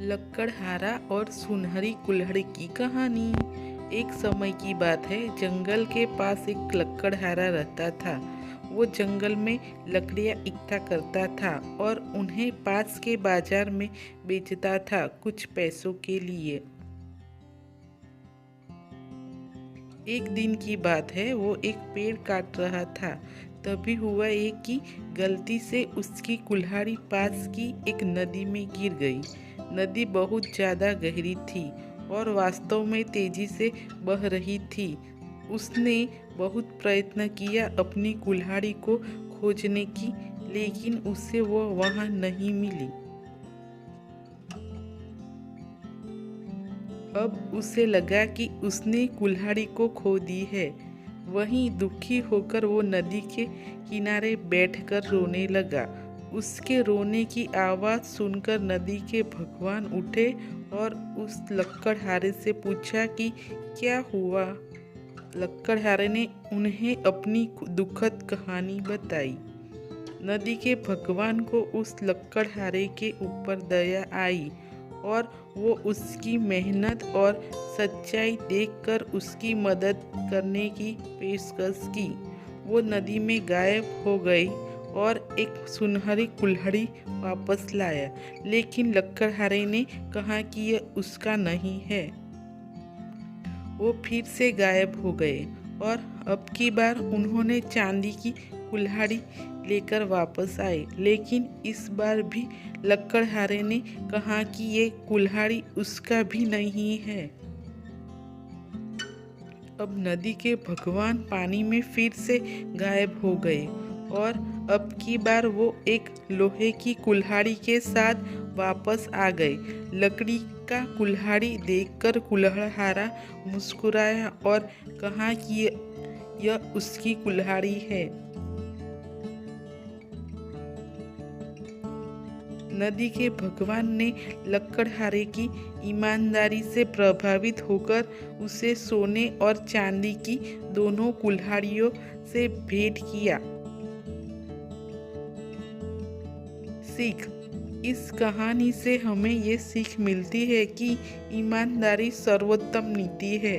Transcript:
लक्कड़हारा और सुनहरी कुल्हड़ की कहानी। एक समय की बात है, जंगल के पास एक लक्कड़हारा रहता था। वो जंगल में लकड़ियाँ इकट्ठा करता था और उन्हें पास के बाजार में बेचता था कुछ पैसों के लिए। एक दिन की बात है, वो एक पेड़ काट रहा था। तभी हुआ एक कि गलती से उसकी कुल्हाड़ी पास की एक नदी में गिर गई। नदी बहुत ज़्यादा गहरी थी और वास्तव में तेजी से बह रही थी। उसने बहुत प्रयत्न किया अपनी कुल्हाड़ी को खोजने की, लेकिन उसे वो वहाँ नहीं मिली। अब उसे लगा कि उसने कुल्हाड़ी को खो दी है। वहीं दुखी होकर वो नदी के किनारे बैठकर रोने लगा। उसके रोने की आवाज़ सुनकर नदी के भगवान उठे और उस लक्कड़हारे से पूछा कि क्या हुआ। लक्कड़हारे ने उन्हें अपनी दुखद कहानी बताई। नदी के भगवान को उस लक्कड़हारे के ऊपर दया आई और वो उसकी मेहनत और सच्चाई देखकर उसकी मदद करने की पेशकश की। वो नदी में गायब हो गई और एक सुनहरी कुल्हड़ी वापस लाया, लेकिन लक्कड़हारे ने कहा कि यह उसका नहीं है। वो फिर से गायब हो गए और अब की बार उन्होंने चांदी की कुल्हाड़ी लेकर वापस आए, लेकिन इस बार भी लक्कड़हारे ने कहा कि ये कुल्हाड़ी उसका भी नहीं है। अब नदी के भगवान पानी में फिर से गायब हो गए और अब की बार वो एक लोहे की कुल्हाड़ी के साथ वापस आ गए। लकड़ी का कुल्हाड़ी देखकर कुल्हाड़ा मुस्कुराया और कहा कि यह उसकी कुल्हाड़ी है। नदी के भगवान ने लक्कड़हारे की ईमानदारी से प्रभावित होकर उसे सोने और चांदी की दोनों कुल्हाड़ियों से भेंट किया। सीख। इस कहानी से हमें ये सीख मिलती है कि ईमानदारी सर्वोत्तम नीति है।